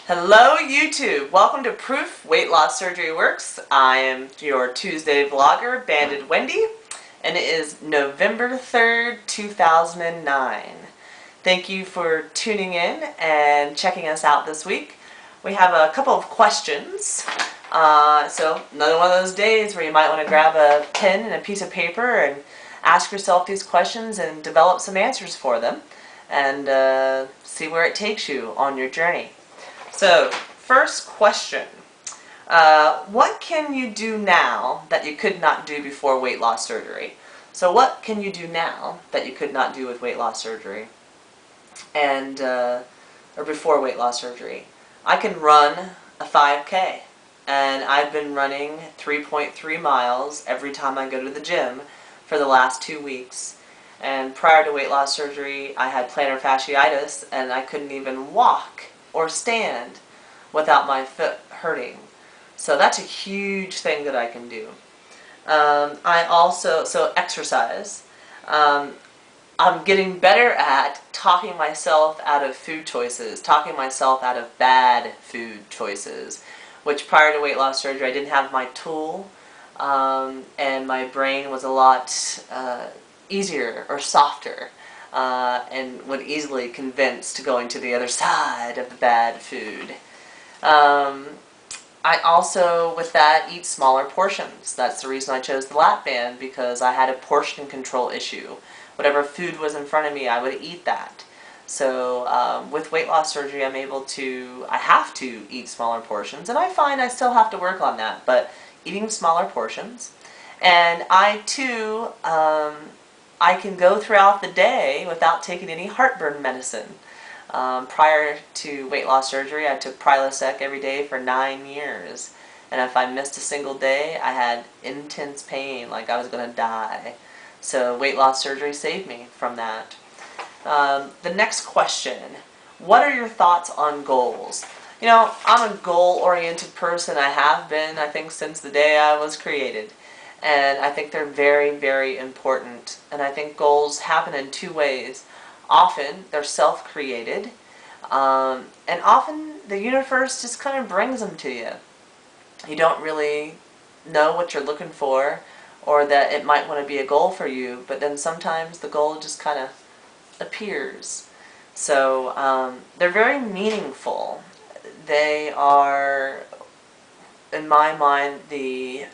Hello YouTube! Welcome to Proof Weight Loss Surgery Works. I am your Tuesday vlogger, BandedWendy, and it is November 3rd, 2009. Thank you for tuning in and checking us out this week. We have a couple of questions. So another one of those days where you might want to grab a pen and a piece of paper and ask yourself these questions and develop some answers for them and see where it takes you on your journey. So, first question. What can you do now that you could not do before weight loss surgery? So what can you do now that you could not do with weight loss surgery? And, or before weight loss surgery? I can run a 5K. And I've been running 3.3 miles every time I go to the gym for the last 2 weeks. And prior to weight loss surgery, I had plantar fasciitis and I couldn't even walk or stand without my foot hurting. So that's a huge thing that I can do. So exercise. I'm getting better at talking myself out of food choices, talking myself out of bad food choices, which prior to weight loss surgery I didn't have my tool, and my brain was a lot easier or softer. And would easily convince to going to the other side of the bad food. I also, with that, eat smaller portions. That's the reason I chose the lap band, because I had a portion control issue. Whatever food was in front of me, I would eat that. So with weight loss surgery, I have to eat smaller portions, and I find I still have to work on that, but eating smaller portions. And I too, I can go throughout the day without taking any heartburn medicine. Prior to weight loss surgery, I took Prilosec every day for 9 years. And if I missed a single day, I had intense pain, like I was going to die. So weight loss surgery saved me from that. The next question, what are your thoughts on goals? You know, I'm a goal-oriented person. I have been, I think, since the day I was created. And I think they're very, very important. And I think goals happen in two ways. Often, they're self-created. And often, the universe just kind of brings them to you. You don't really know what you're looking for, or that it might want to be a goal for you, but then sometimes the goal just kind of appears. So, they're very meaningful. They are, in my mind, the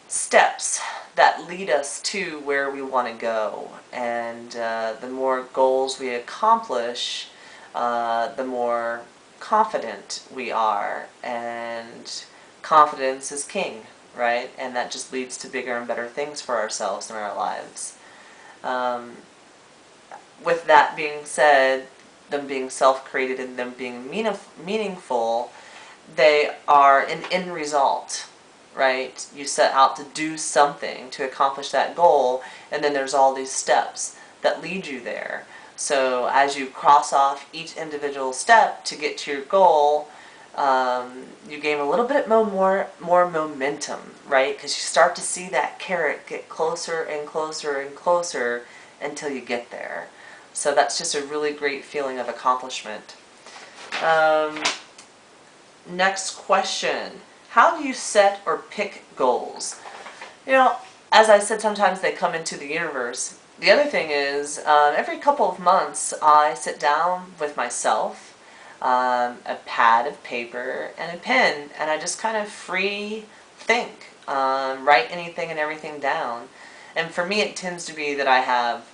steps that lead us to where we want to go. And the more goals we accomplish, the more confident we are. And confidence is king, right? And that just leads to bigger and better things for ourselves in our lives. With that being said, them being self-created and them being meaningful, they are an end result. Right? You set out to do something to accomplish that goal, and then there's all these steps that lead you there. So as you cross off each individual step to get to your goal, you gain a little bit more momentum, right? Because you start to see that carrot get closer and closer and closer until you get there. So that's just a really great feeling of accomplishment. Next question. How do you set or pick goals? You know, as I said, sometimes they come into the universe. The other thing is, every couple of months I sit down with myself, a pad of paper and a pen, and I just kind of free think, write anything and everything down. And for me it tends to be that I have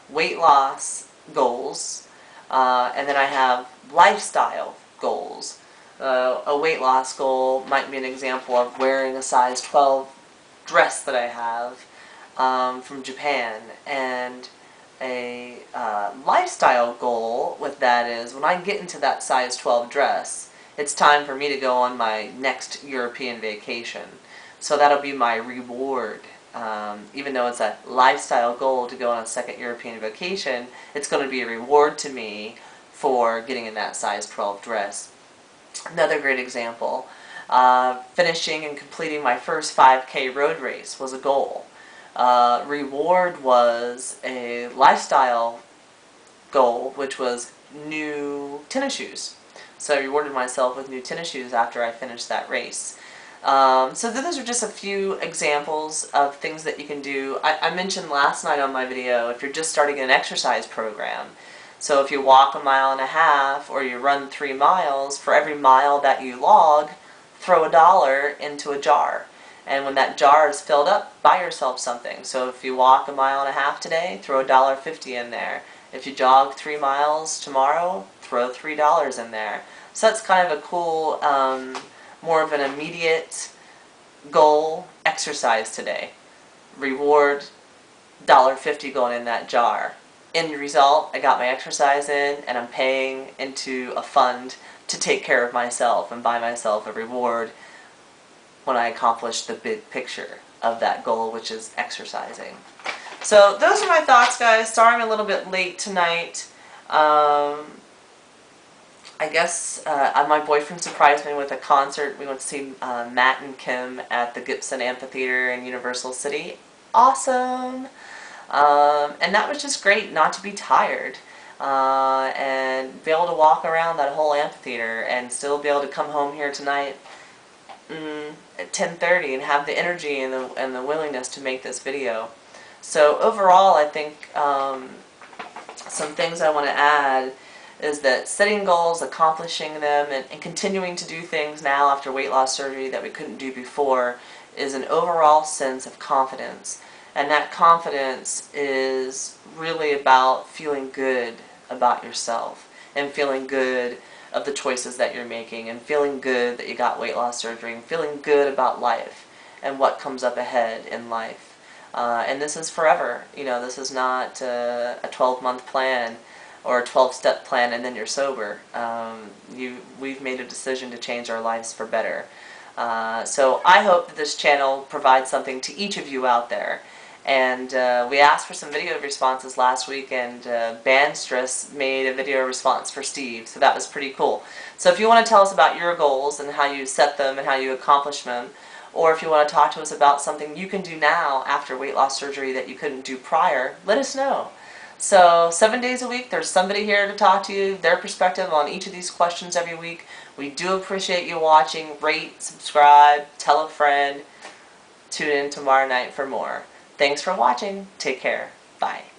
weight loss goals, and then I have lifestyle goals. A weight loss goal might be an example of wearing a size 12 dress that I have from Japan. And a lifestyle goal with that is, when I get into that size 12 dress, it's time for me to go on my next European vacation. So that'll be my reward. Even though it's a lifestyle goal to go on a second European vacation, it's going to be a reward to me for getting in that size 12 dress. Another great example, finishing and completing my first 5K road race was a goal. Reward was a lifestyle goal, which was new tennis shoes. So I rewarded myself with new tennis shoes after I finished that race. So those are just a few examples of things that you can do. I mentioned last night on my video, if you're just starting an exercise program, so if you walk 1.5 miles or you run 3 miles, for every mile that you log, throw $1 into a jar. And when that jar is filled up, buy yourself something. So if you walk 1.5 miles today, throw $1.50 in there. If you jog 3 miles tomorrow, throw $3 in there. So that's kind of a cool, more of an immediate goal exercise today. Reward $1.50 going in that jar. End result, I got my exercise in and I'm paying into a fund to take care of myself and buy myself a reward when I accomplish the big picture of that goal, which is exercising. So those are my thoughts, guys. Sorry I'm a little bit late tonight. I guess my boyfriend surprised me with a concert. We went to see Matt and Kim at the Gibson Amphitheater in Universal City. Awesome! And that was just great, not to be tired. And be able to walk around that whole amphitheater and still be able to come home here tonight at 10:30 and have the energy and the willingness to make this video. So overall, I think some things I want to add is that setting goals, accomplishing them, and continuing to do things now after weight loss surgery that we couldn't do before is an overall sense of confidence. And that confidence is really about feeling good about yourself and feeling good of the choices that you're making and feeling good that you got weight loss surgery and feeling good about life and what comes up ahead in life. And this is forever. You know, this is not a 12-month plan or a 12-step plan and then you're sober. We've made a decision to change our lives for better. So I hope that this channel provides something to each of you out there. And we asked for some video responses last week, and Bandstress made a video response for Steve, so that was pretty cool. So if you want to tell us about your goals and how you set them and how you accomplish them, or if you want to talk to us about something you can do now after weight loss surgery that you couldn't do prior, let us know. So 7 days a week, there's somebody here to talk to you, their perspective on each of these questions every week. We do appreciate you watching. Rate, subscribe, tell a friend. Tune in tomorrow night for more. Thanks for watching. Take care. Bye.